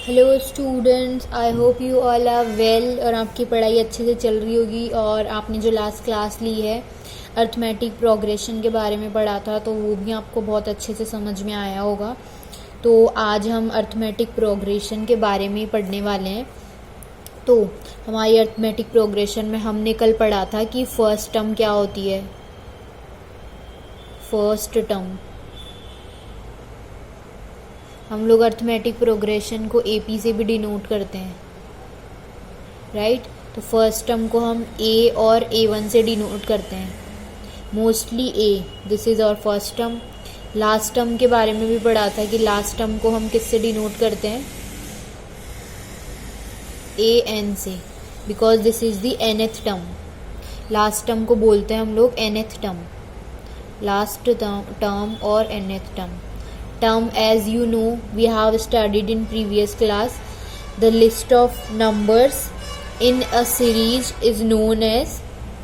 Hello students, I hope you all are well और आपकी पढ़ाई अच्छे से चल रही होगी। और आपने जो लास्ट क्लास ली है अर्थमेटिक प्रोग्रेशन के बारे में पढ़ा था तो वो भी आपको बहुत अच्छे से समझ में आया होगा। तो आज हम अर्थमेटिक प्रोग्रेशन के बारे में ही पढ़ने वाले हैं। तो हमारी अर्थमेटिक प्रोग्रेशन में हमने कल पढ़ा था कि फर्स्ट टर्म क्या होती है। फर्स्ट टर्म हम लोग अर्थमेटिक प्रोग्रेशन को एपी से भी डिनोट करते हैं, राइट। तो फर्स्ट टर्म को हम ए और A1 से डिनोट करते हैं, mostly A. This is our first term. Last term के बारे में भी पढ़ा था कि लास्ट टर्म को हम किससे डिनोट करते हैं, AN से, because this is the nth term. Last term को बोलते हैं हम लोग nth टर्म, लास्ट टर्म और nth term. Term, as you know, we have studied in previous class, the list of numbers in a series is known as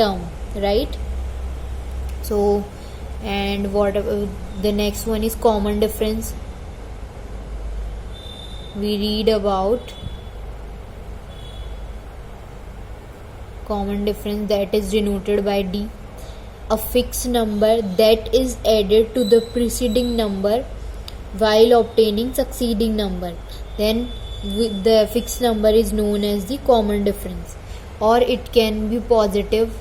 term, right? So, and what the next one is common difference. We read about common difference that is denoted by D, a fixed number that is added to the preceding number while obtaining succeeding number, then the fixed number is known as the common difference. Or it can be positive,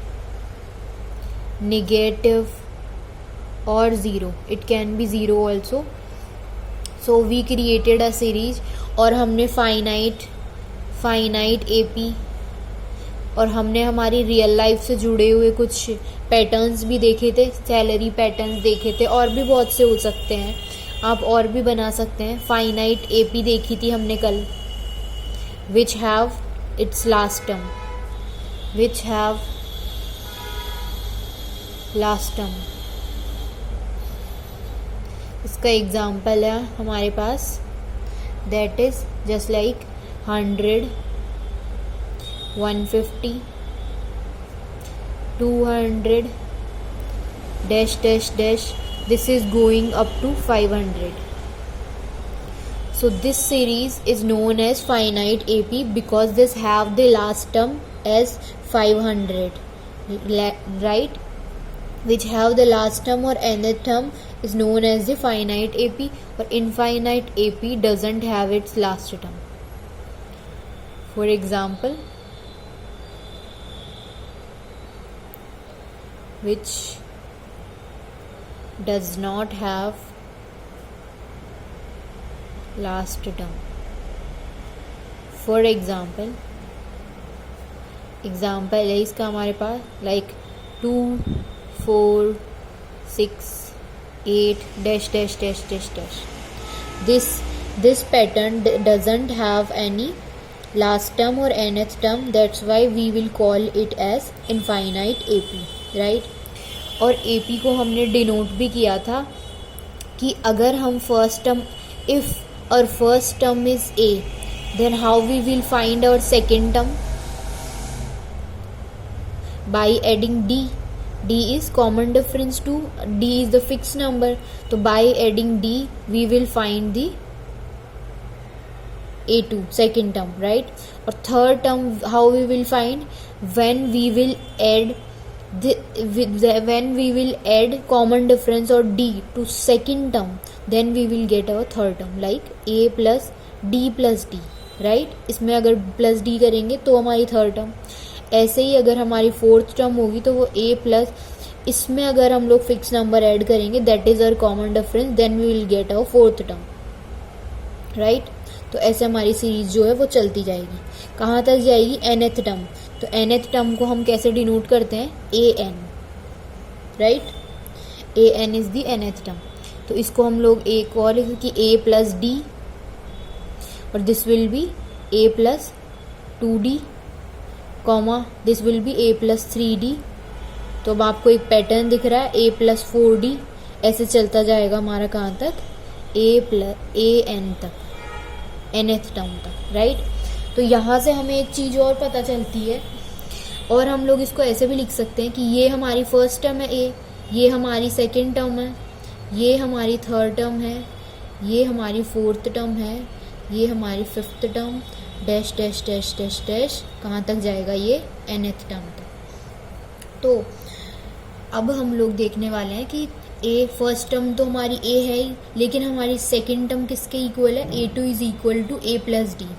negative or zero. It can be zero also. So we created a series और हमने finite AP और हमने हमारी real life से जुड़े हुए कुछ patterns भी देखे थे, सैलरी पैटर्न्स देखे थे, और भी बहुत से हो सकते हैं, आप और भी बना सकते हैं। फाइनाइट एपी देखी थी हमने कल, which have it's last term, which have last term. इसका एग्जाम्पल है हमारे पास, that is just like 100, 150, 200 dash dash dash. This is going up to 500. So this series is known as finite AP because this have the last term as 500, right? Which have the last term or nth term is known as the finite AP, or infinite AP doesn't have its last term. For example, which does not have last term. For example है इसका हमारे पास like 2, 4, 6, 8 dash dash dash dash dash. This pattern doesn't have any last term or nth term. That's why we will call it as infinite AP, right? और AP को हमने denote भी किया था कि अगर हम फर्स्ट टर्म, इफ और first term is A, then how we will find our second term, by adding D. D is common difference to D is the fixed number, तो by adding D we will find the A2 second term, right? और third term how we will find, when we will add common difference or D to second term, then we will get our third term like A plus D plus D, right? इसमें अगर plus D करेंगे तो हमारी third term. ऐसे ही अगर हमारी fourth term होगी तो वो A प्लस, इसमें अगर हम लोग फिक्स नंबर ऐड करेंगे that is our common difference, then we will get our fourth term, right. तो ऐसे हमारी सीरीज जो है वो चलती जाएगी। कहाँ तक जाएगी, nth टर्म। तो nth टर्म को हम कैसे डिनोट करते हैं, AN, right. AN is the nth term. तो इसको हम लोग एक और लिखें कि A प्लस D, और this will be A plus 2D, comma this will be A plus 3D। तो अब आपको एक पैटर्न दिख रहा है, A प्लस 4D, ऐसे चलता जाएगा हमारा कहाँ तक, AN तक, nth टर्म तक, राइट। तो यहाँ से हमें एक चीज़ और पता चलती है, और हम लोग इसको ऐसे भी लिख सकते हैं कि ये हमारी फर्स्ट टर्म है A, ये हमारी सेकेंड टर्म है, ये हमारी थर्ड टर्म है, ये हमारी फोर्थ टर्म है, ये हमारी fifth term, dash dash dash dash dash कहाँ तक जाएगा, ये nth टर्म तक। तो अब हम लोग देखने वाले हैं कि ए फर्स्ट टर्म तो हमारी ए है ही, लेकिन हमारी सेकेंड टर्म किसके इक्वल है, A2 is equal to A plus D,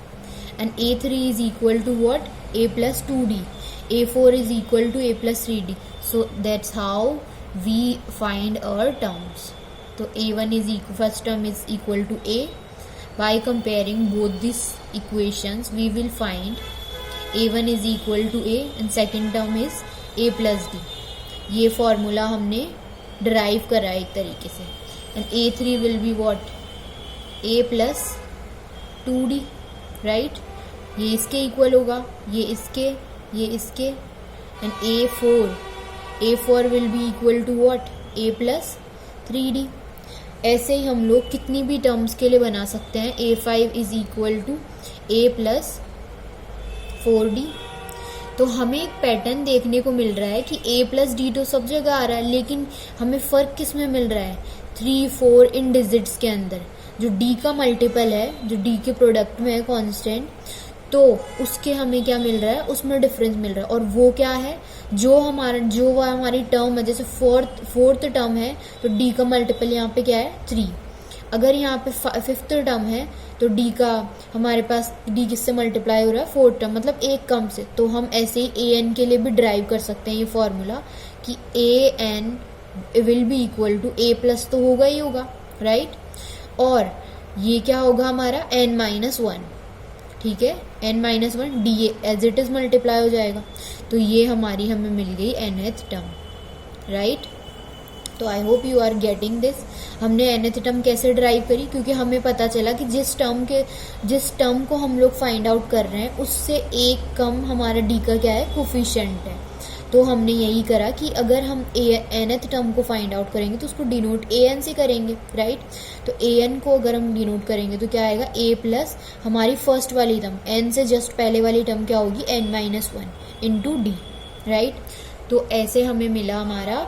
and A3 is equal to what, A plus 2D, A4 is equal to A plus 3D. So that's how we find our terms. So A1 is first term is equal to A. By comparing both these equations, we will find A1 is equal to A and second term is A plus D. ये formula हमने derive करा एक तरीके से. And A3 will be what? A plus 2D, right? ये इसके equal होगा, ये इसके, ये इसके, and A4 will be equal to what, A plus 3D. ऐसे ही हम लोग कितनी भी टर्म्स के लिए बना सकते हैं. A5 is equal to A plus 4D. तो हमें एक पैटर्न देखने को मिल रहा है कि A प्लस D तो सब जगह आ रहा है, लेकिन हमें फ़र्क किस में मिल रहा है, 3-4 इन डिजिट्स के अंदर. जो D का मल्टीपल है, जो D के प्रोडक्ट में है कांस्टेंट, तो उसके हमें क्या मिल रहा है, उसमें डिफरेंस मिल रहा है. और वो क्या है, जो हमारी टर्म है, जैसे फोर्थ टर्म है तो D का मल्टीपल यहाँ पे क्या है, 3. अगर यहाँ पे फिफ्थ टर्म है तो D का हमारे पास D किससे मल्टीप्लाई हो रहा है, फोर्थ टर्म, मतलब एक कम से. तो हम ऐसे ही AN के लिए भी ड्राइव कर सकते हैं ये फॉर्मूला कि AN will be equal to A plus तो होगा ही होगा, राइट. और ये क्या होगा हमारा n-1, ठीक है, n-1 DA as it is multiply हो जाएगा. तो ये हमारी हमें मिल गई nth टर्म, राइट. तो I hope you are getting this. हमने nth टर्म कैसे ड्राइव करी, क्योंकि हमें पता चला कि जिस टर्म को हम लोग फाइंड आउट कर रहे हैं उससे एक कम हमारा D का क्या है, कोफिशिएंट है. तो हमने यही करा कि अगर हम nth टर्म को फाइंड आउट करेंगे तो उसको डिनोट an से करेंगे, राइट. तो an को अगर हम डिनोट करेंगे तो क्या आएगा, A प्लस हमारी फर्स्ट वाली टर्म, n से जस्ट पहले वाली टर्म क्या होगी, n-1 इंटू D, राइट. तो ऐसे हमें मिला हमारा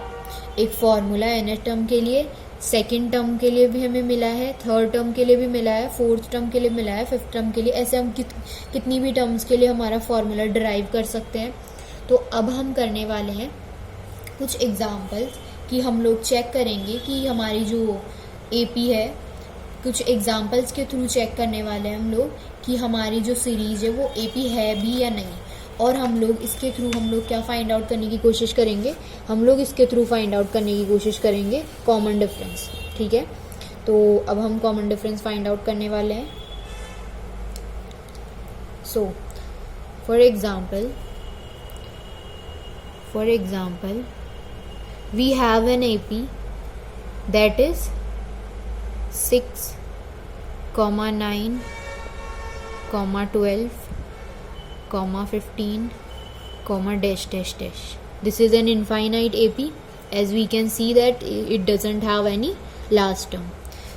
एक फॉर्मूला nth टर्म के लिए, सेकेंड टर्म के लिए भी हमें मिला है, थर्ड टर्म के लिए भी मिला है, फोर्थ टर्म के लिए मिला है, फिफ्थ टर्म के लिए. ऐसे हम कितनी भी टर्म्स के लिए हमारा फॉर्मूला डिराइव कर सकते हैं. तो अब हम करने वाले हैं कुछ एग्जाम्पल्स कि हम लोग चेक करेंगे कि हमारी जो AP है, कुछ एग्जाम्पल्स के थ्रू चेक करने वाले हैं हम लोग कि हमारी जो सीरीज है वो AP है भी या नहीं. और हम लोग इसके थ्रू हम लोग क्या फाइंड आउट करने की कोशिश करेंगे, हम लोग इसके थ्रू फाइंड आउट करने की कोशिश करेंगे कॉमन डिफरेंस, ठीक है. तो अब हम कॉमन डिफरेंस फाइंड आउट करने वाले हैं. So for example, we have an AP that is 6, 9, 12, 15, dash dash dash. This is an infinite AP, as we can see that it doesn't have any last term.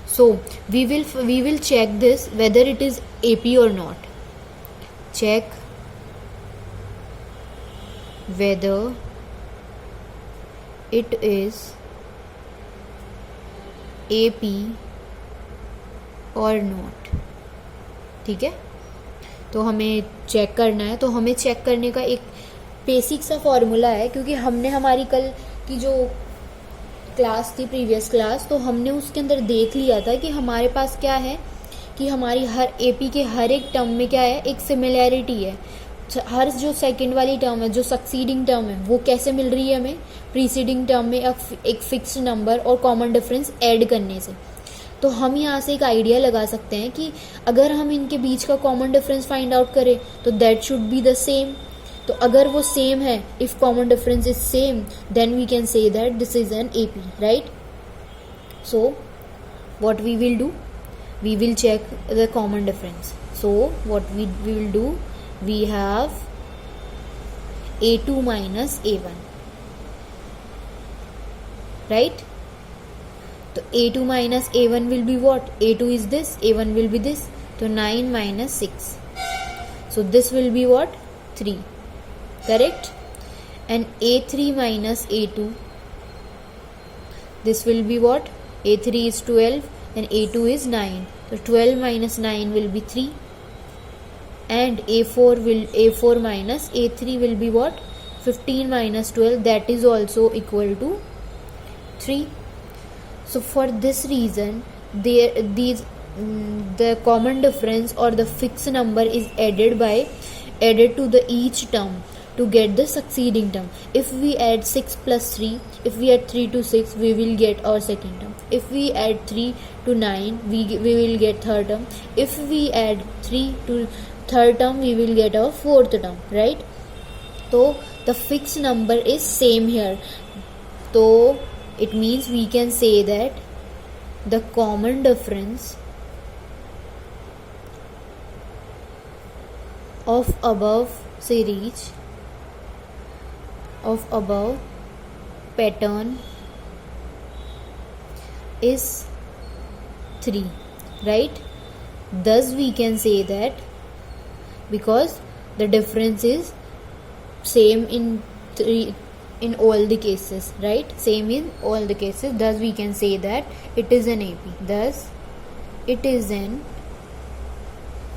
So we will check this whether it is AP or not. Check whether it is AP or not, ठीक है. तो हमें check करना है. तो हमें check करने का एक बेसिक सा फॉर्मूला है, क्योंकि हमने हमारी कल की जो क्लास थी, प्रीवियस क्लास, तो हमने उसके अंदर देख लिया था कि हमारे पास क्या है कि हमारी हर AP के हर एक टर्म में क्या है, एक सिमिलैरिटी है. हर जो सेकंड वाली टर्म है, जो सक्सीडिंग टर्म है, वो कैसे मिल रही है हमें, प्रीसीडिंग टर्म में एक फिक्स्ड नंबर और कॉमन डिफरेंस ऐड करने से. तो हम यहाँ से एक आइडिया लगा सकते हैं कि अगर हम इनके बीच का कॉमन डिफरेंस फाइंड आउट करें तो that should be the same. तो अगर वो सेम है, if common difference is same, then we can say that this is an AP, right. So what we will do, we will check the common difference. So what we will do, we have A2 minus A1, right. तो A2 minus A1 will be what, A2 is this, A1 will be this, तो 9 minus 6, so this will be what, 3, correct. And A3 minus A2, this will be what, A3 is 12 and A2 is 9, So 12 minus 9 will be 3, and A4 minus A3 will be what? 15 minus 12, that is also equal to 3. So for this reason, the common difference or the fixed number is added to the each term to get the succeeding term. If we add 6 plus 3, if we add 3 to 6, we will get our second term. If we add 3 to 9, we will get third term. If we add 3 to third term, we will get our fourth term, right? So the fixed number is same here. So it means we can say that the common difference of above series, of above pattern is 3, right? Thus we can say that because the difference is same in all the cases, right? Same in all the cases. Thus we can say that it is an AP. Thus it is an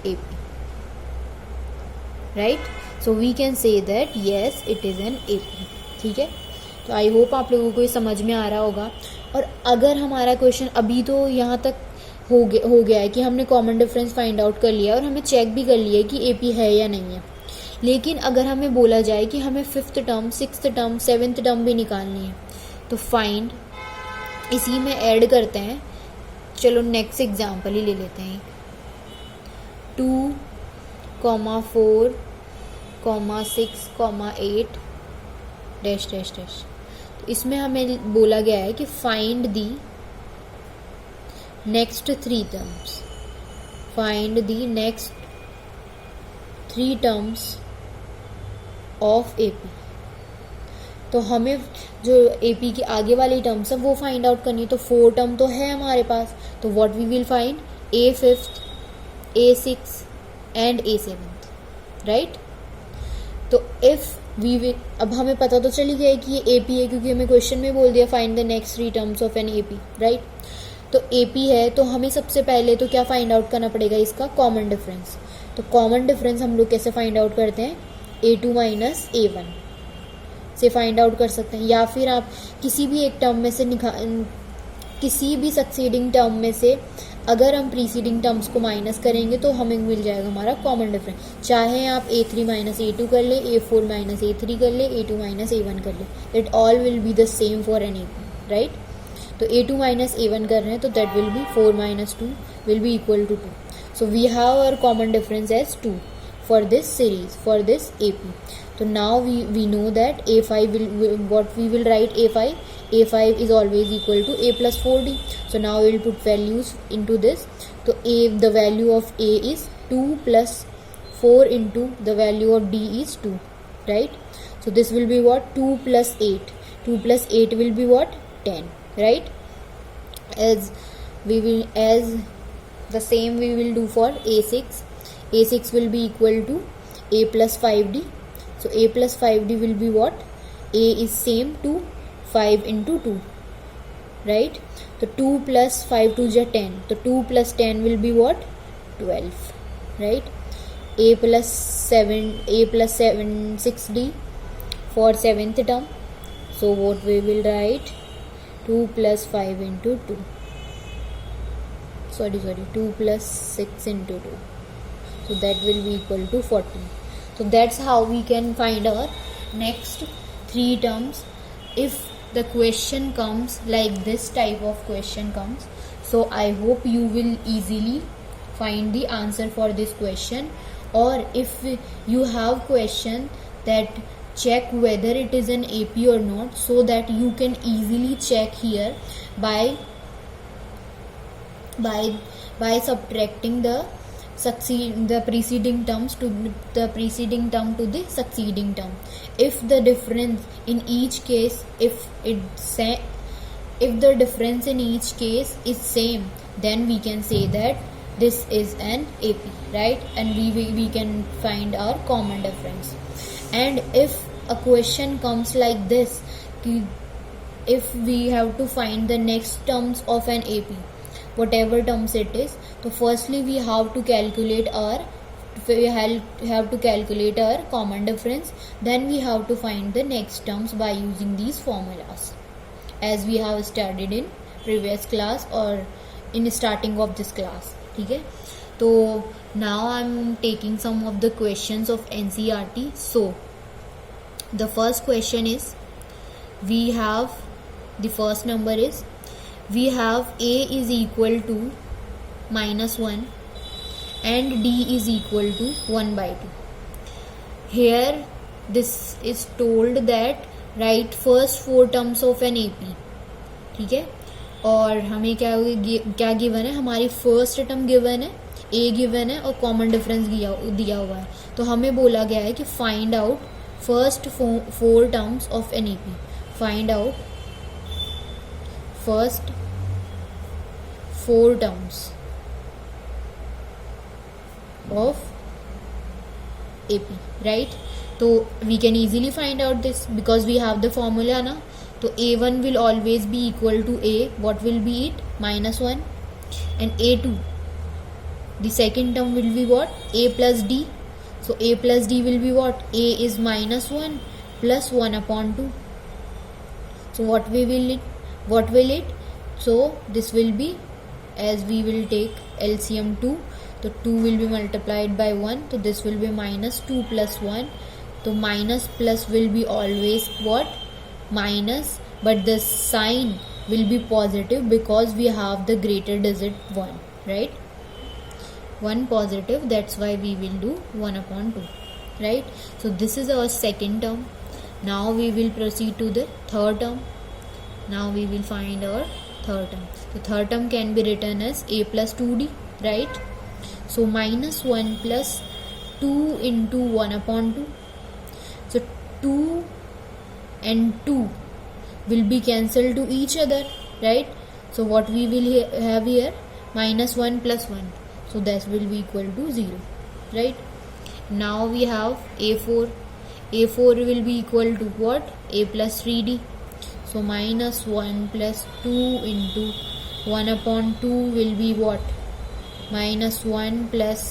AP, right? So we can say that yes, it is an AP. ठीक है, तो I hope आप लोगों को ये समझ में आ रहा होगा. और अगर हमारा क्वेश्चन अभी तो यहाँ तक हो गया है कि हमने कॉमन डिफरेंस फाइंड आउट कर लिया और हमें चेक भी कर लिया है कि AP है या नहीं है, लेकिन अगर हमें बोला जाए कि हमें 5th term, 6th term, 7th term भी निकालनी है, तो फाइंड इसी में ऐड करते हैं. चलो नेक्स्ट एग्जांपल ही ले लेते हैं. 2, 4, 6, 8 डैश डैश डैश. तो इसमें हमें बोला गया है कि find the next 3 terms, find the next 3 terms of AP. तो हमें जो AP की आगे वाली टर्म्स है वो फाइंड आउट करनी है. तो 4 टर्म तो है हमारे पास, तो what we will find? A5th, A6 and A7th, right? तो इफ वी विल, अब हमें पता तो चली गया है कि ये AP है क्योंकि हमें क्वेश्चन में बोल दिया find the next 3 terms of an AP, right? तो AP है तो हमें सबसे पहले तो क्या फाइंड आउट करना पड़ेगा? इसका कॉमन डिफरेंस. तो कॉमन डिफरेंस हम लोग कैसे फाइंड आउट करते हैं? A2 माइनस A1 से फाइंड आउट कर सकते हैं, या फिर आप किसी भी एक टर्म में से किसी भी सक्सीडिंग टर्म में से अगर हम प्रीसीडिंग टर्म्स को माइनस करेंगे तो हमें मिल जाएगा हमारा कॉमन डिफरेंस. चाहे आप A3 माइनस A2 कर ले, A4 माइनस A3 कर ले, A2 माइनस A1 कर ले, it all will be the same for an AP, right? तो A2 माइनस A1 कर रहे हैं तो that will be 4 minus 2 will be equal to 2. So we have our common difference as 2 for this series, for this AP. So now we know that A5 what we will write A5 is always equal to A plus 4D. So now we will put values into this. So the value of A is 2 plus 4 into the value of D is 2, right? So this will be what? 2 plus 8. 2 plus 8 will be what? 10, right? As the same we will do for A6. A6 will be equal to A plus 5D. So A plus 5D will be what? A is same to 5 into 2, right? So 2 plus 5 to 10. So 2 plus 10 will be what? 12, right? A plus 7 6D for 7th term. So what we will write? 2 plus 5 into 2. Sorry, 2 plus 6 into 2. So that will be equal to 14. So that's how we can find our next 3 terms if the question comes like this type of question comes. So I hope you will easily find the answer for this question. Or if you have question that check whether it is an AP or not, so that you can easily check here by subtracting the preceding terms to the preceding term to the succeeding term. If the difference in each case, if the difference in each case is same, then we can say that this is an AP, right? And we can find our common difference. And if a question comes like this, if we have to find the next terms of an AP, whatever terms it is. So firstly we have to calculate our common difference, then we have to find the next terms by using these formulas, as we have studied in previous class or in starting of this class. ठीक है, तो now I'm taking some of the questions of NCERT. So the first question is, we have the first number is, we have a is equal to -1 and d is equal to 1/2. Here this is told that write first 4 terms of an AP. ठीक है, और हमें क्या given है, हमारी first term given है, ए given है और कॉमन डिफरेंस दिया हुआ है. तो हमें बोला गया है कि find out first 4 terms of an AP. Find out first 4 terms of AP, right? So we can easily find out this because we have the formula na. So A1 will always be equal to A. What will be it? -1. And A2, the second term will be what? A plus D. So A plus D will be what? A is -1 plus 1/2. So what will it? So this will be, as we will take LCM 2, so 2 will be multiplied by 1, so this will be -2 plus 1. So minus plus will be always what? Minus, but the sign will be positive because we have the greater digit 1, right? 1 positive, that's why we will do 1/2, right? So this is our second term. Now we will proceed to the third term. Now we will find our third term. The third term can be written as A plus 2D, right? So -1 plus 2 into 1/2. So 2 and 2 will be cancelled to each other, right? So what we will have here? -1 plus 1. So that will be equal to 0, right? Now we have A4. A4 will be equal to what? A plus 3D. So -1 plus 2 into 1/2 will be what? -1 plus,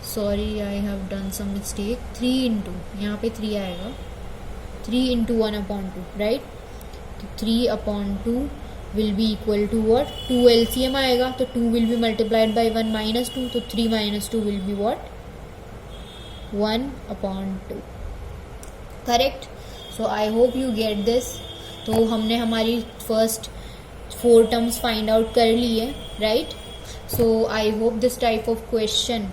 sorry I have done some mistake, 3 into, यहाँ पे 3 आएगा, 3 into 1/2, right? तो 3/2 will be equal to what? 2 LCM आएगा, तो 2 will be multiplied by 1 -2, तो 3 - 2 will be what? 1/2. Correct? So I hope you get this. तो हमने हमारी फर्स्ट 4 terms फाइंड आउट कर ली है, right? So I hope this type of question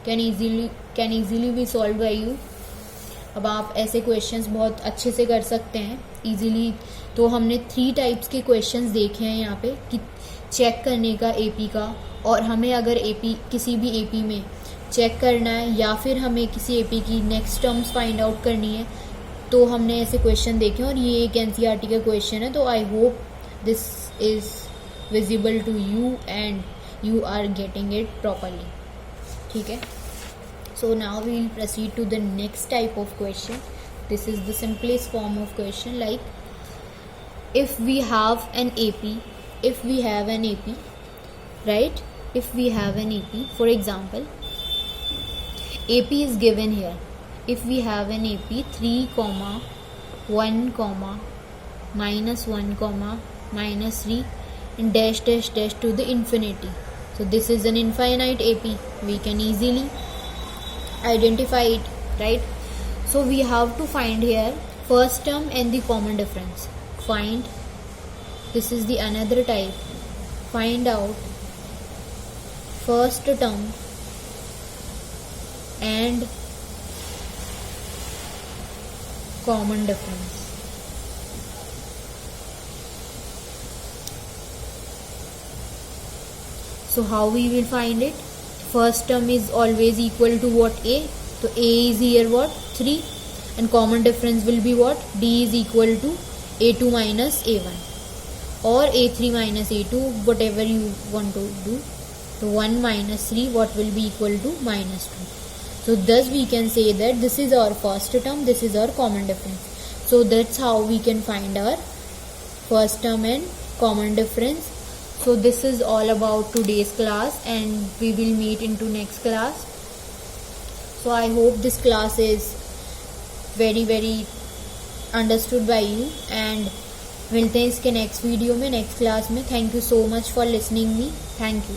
can easily be solved by you. अब आप ऐसे questions बहुत अच्छे से कर सकते हैं easily. तो हमने 3 types के questions देखे हैं यहाँ पे कि चेक करने का AP का, और हमें अगर AP किसी भी AP में चेक करना है या फिर हमें किसी AP की नेक्स्ट टर्म्स फाइंड आउट करनी है, तो हमने ऐसे क्वेश्चन देखे और ये एक NCERT का क्वेश्चन है. तो I hope this is visible to you and you are getting it properly. ठीक है, so now we will proceed to the next type of question. This is the simplest form of question, like if we have an AP, right? If we have an AP, for example, AP is given here. If we have an AP 3, 1, -1, -3 and dash dash dash to the infinity. So this is an infinite AP. We can easily identify it, right? So we have to find here first term and the common difference. Find, this is the another type. Find out first term and common difference. So how we will find it? First term is always equal to what? A. So A is here what? 3, and common difference will be what? D is equal to A2 minus A1 or A3 minus A2, whatever you want to do. So 1 minus 3, what will be equal to -2. So thus we can say that this is our first term, this is our common difference. So that's how we can find our first term and common difference. So this is all about today's class, and we will meet into next class. So I hope this class is very understood by you, and मिलते हैं इसके next video में, next class में. Thank you so much for listening me. Thank you.